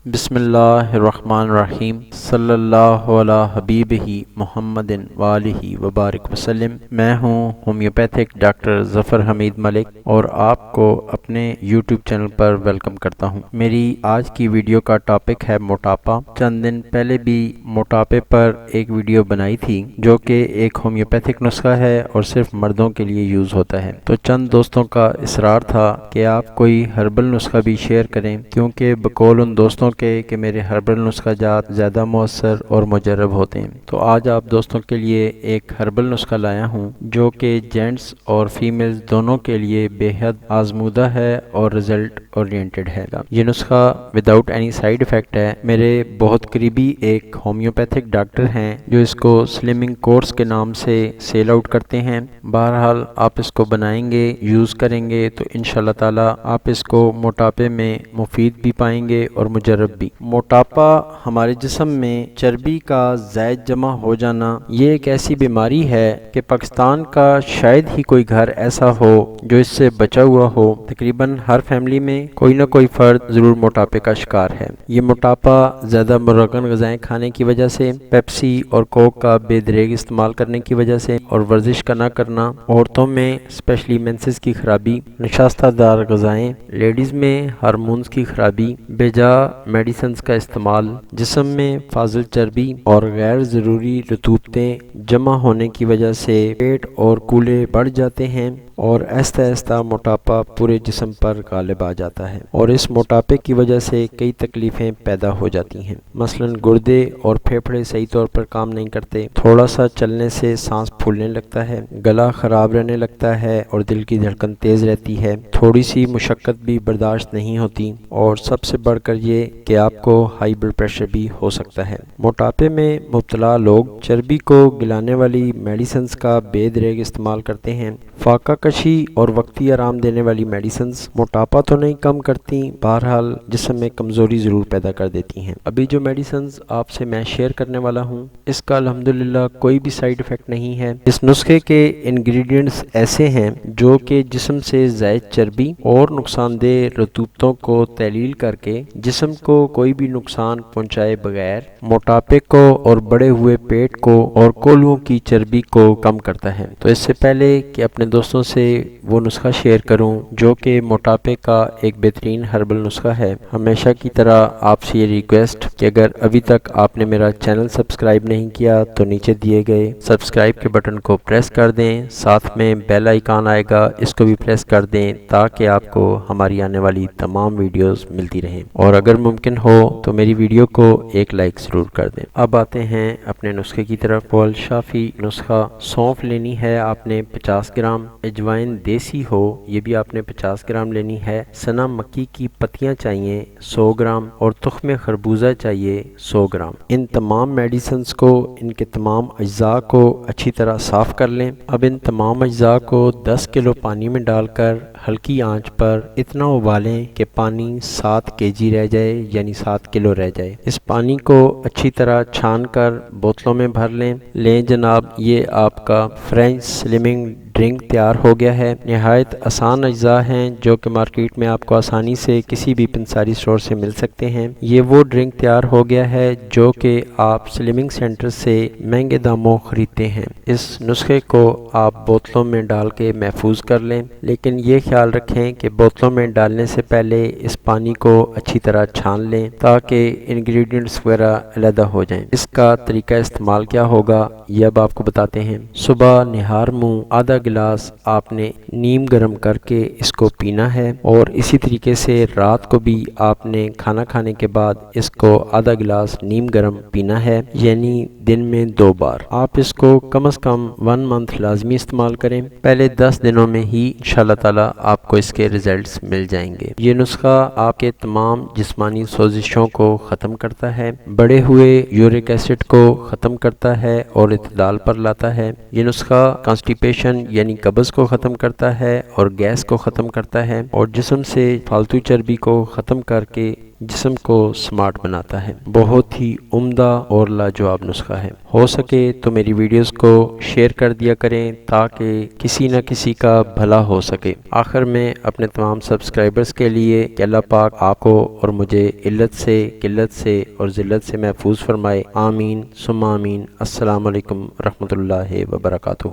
بسم اللہ الرحمن الرحیم صلی اللہ علی حبیبہ محمد والہ وبارک وسلم۔ میں ہوں ہومیوپیتھک ڈاکٹر ظفر حمید ملک اور آپ کو اپنے یوٹیوب چینل پر ویلکم کرتا ہوں۔ میری آج کی ویڈیو کا ٹاپک ہے موٹاپا۔ چند دن پہلے بھی موٹاپے پر ایک ویڈیو بنائی تھی جو کہ ایک ہومیوپیتھک نسخہ ہے اور صرف مردوں کے لیے یوز ہوتا ہے، تو چند دوستوں کا اصرار تھا کہ آپ کوئی ہربل نسخہ بھی شیئر کریں، کیونکہ بقول ان دوستوں کہ میرے ہربل نسخہ جات زیادہ مؤثر اور مجرب ہوتے ہیں۔ تو آج آپ دوستوں کے لیے ایک ہربل نسخہ لایا ہوں جو کہ جینٹس اور فیمیلز دونوں کے لیے بے حد آزمودہ ہے اور رزلٹ اورینٹڈ ہے۔ یہ نسخہ وداؤٹ اینی سائیڈ افیکٹ ہے۔ میرے بہت قریبی ایک ہومیوپیتھک ڈاکٹر ہیں جو اس کو سلمنگ کورس کے نام سے سیل آؤٹ کرتے ہیں۔ بہرحال آپ اس کو بنائیں گے، یوز کریں گے تو انشاءاللہ تعالی آپ اس کو موٹاپے میں مفید بھی پائیں گے اور مجرب بھی۔ موٹاپا ہمارے جسم میں چربی کا زائد جمع ہو جانا یہ ایک ایسی بیماری ہے کہ پاکستان کا شاید ہی کوئی گھر ایسا ہو جو اس سے بچا ہوا ہو۔ تقریباً ہر فیملی میں کوئی نہ کوئی فرد ضرور موٹاپے کا شکار ہے۔ یہ موٹاپا زیادہ مرغن غذائیں کھانے کی وجہ سے، پیپسی اور کوک کا بے دریغ استعمال کرنے کی وجہ سے اور ورزش کا نہ کرنا، عورتوں میں اسپیشلی مینسز کی خرابی، نشاستہ دار غذائیں، لیڈیز میں ہارمونز کی خرابی، بے جا میڈیسنز کا استعمال، جسم میں فاضل چربی اور غیر ضروری رطوبتیں جمع ہونے کی وجہ سے پیٹ اور کولے بڑھ جاتے ہیں اور آہستہ آہستہ موٹاپا پورے جسم پر غالب آ جاتا ہے، اور اس موٹاپے کی وجہ سے کئی تکلیفیں پیدا ہو جاتی ہیں۔ مثلا گردے اور پھیپھڑے صحیح طور پر کام نہیں کرتے، تھوڑا سا چلنے سے سانس پھولنے لگتا ہے، گلا خراب رہنے لگتا ہے اور دل کی دھڑکن تیز رہتی ہے، تھوڑی سی مشقت بھی برداشت نہیں ہوتی، اور سب سے بڑھ کر یہ کہ آپ کو ہائی بلڈ پریشر بھی ہو سکتا ہے۔ موٹاپے میں مبتلا لوگ چربی کو گلانے والی میڈیسنز کا بے دریغ استعمال کرتے ہیں۔ فاقہ کشی اور وقتی آرام دینے والی میڈیسنز موٹاپا تو نہیں کم کرتی، بہرحال جسم میں کمزوری ضرور پیدا کر دیتی ہیں۔ ابھی جو میڈیسنز آپ سے میں شیئر کرنے والا ہوں اس کا الحمدللہ کوئی بھی سائیڈ افیکٹ نہیں ہے۔ اس نسخے کے انگریڈینٹس ایسے ہیں جو کہ جسم سے زائد چربی اور نقصان دہ رطوبتوں کو تحلیل کر کے جسم کو کوئی بھی نقصان پہنچائے بغیر موٹاپے کو اور بڑے ہوئے پیٹ کو اور کولوں کی چربی کو کم کرتا ہے۔ تو اس سے پہلے کہ اپنے دوستوں سے وہ نسخہ شیئر کروں جو کہ موٹاپے کا ایک بہترین ہربل نسخہ ہے، ہمیشہ کی طرح آپ سے یہ ریکویسٹ کہ اگر ابھی تک آپ نے میرا چینل سبسکرائب نہیں کیا تو نیچے دیے گئے سبسکرائب کے بٹن کو پریس کر دیں، ساتھ میں بیل آئیکن آئے گا، اس کو بھی پریس کر دیں تاکہ آپ کو ہماری آنے والی تمام ویڈیوز ملتی رہیں، اور اگر ممکن ہو تو میری ویڈیو کو ایک لائک ضرور کر دیں۔ اب آتے ہیں اپنے نسخے کی طرف۔ پول شافی نسخہ۔ سونف لینی ہے آپ نے 50 گرام، اجوائن دیسی ہو یہ بھی آپ نے 50 گرام لینی ہے، سنا مکی کی پتیاں چاہیے 100 گرام، اور تخم خربوزہ چاہیے 100 گرام۔ ان تمام میڈیسنز کو، ان کے تمام اجزاء کو اچھی طرح صاف کر لیں۔ اب ان تمام اجزاء کو 10 کلو پانی میں ڈال کر ہلکی آنچ پر اتنا ابالیں کہ پانی 7 kg رہ جائے، یعنی 7 کلو رہ جائے۔ اس پانی کو اچھی طرح چھان کر بوتلوں میں بھر لیں جناب۔ یہ آپ کا فرینچ سلمنگ ڈرنک تیار ہو گیا ہے۔ نہایت آسان اجزاء ہیں جو کہ مارکیٹ میں آپ کو آسانی سے کسی بھی پنساری اسٹور سے مل سکتے ہیں۔ یہ وہ ڈرنک تیار ہو گیا ہے جو کہ آپ سلمنگ سینٹر سے مہنگے داموں خریدتے ہیں۔ اس نسخے کو آپ بوتلوں میں ڈال کے محفوظ کر لیں، لیکن یہ خیال رکھیں کہ بوتلوں میں ڈالنے سے پہلے اس پانی کو اچھی طرح چھان لیں تاکہ انگریڈینٹس وغیرہ علیحدہ ہو جائیں۔ اس کا طریقہ استعمال کیا ہوگا یہ اب آپ کو بتاتے ہیں۔ صبح نہار منہ آدھا گلاس آپ نے نیم گرم کر کے اس کو پینا ہے، اور اسی طریقے سے رات کو بھی آپ نے کھانا کھانے کے بعد اس کو آدھا گلاس نیم گرم پینا ہے، یعنی دن میں 2 بار۔ آپ اس کو کم از کم 1 منتھ لازمی استعمال کریں۔ پہلے 10 دنوں میں ہی انشاءاللہ تعالی آپ کو اس کے ریزلٹس مل جائیں گے۔ یہ نسخہ آپ کے تمام جسمانی سوزشوں کو ختم کرتا ہے، بڑے ہوئے یورک ایسڈ کو ختم کرتا ہے اور اعتدال پر لاتا ہے۔ یہ نسخہ کانسٹیپیشن یعنی قبض کو ختم کرتا ہے اور گیس کو ختم کرتا ہے، اور جسم سے فالتو چربی کو ختم کر کے جسم کو سمارٹ بناتا ہے۔ بہت ہی عمدہ اور لاجواب نسخہ ہے۔ ہو سکے تو میری ویڈیوز کو شیئر کر دیا کریں تاکہ کسی نہ کسی کا بھلا ہو سکے۔ آخر میں اپنے تمام سبسکرائبرز کے لیے کہ اللہ پاک آپ کو اور مجھے علت سے، قلت سے اور ذلت سے محفوظ فرمائے، آمین ثم آمین۔ السلام علیکم ورحمۃ اللہ وبرکاتہ۔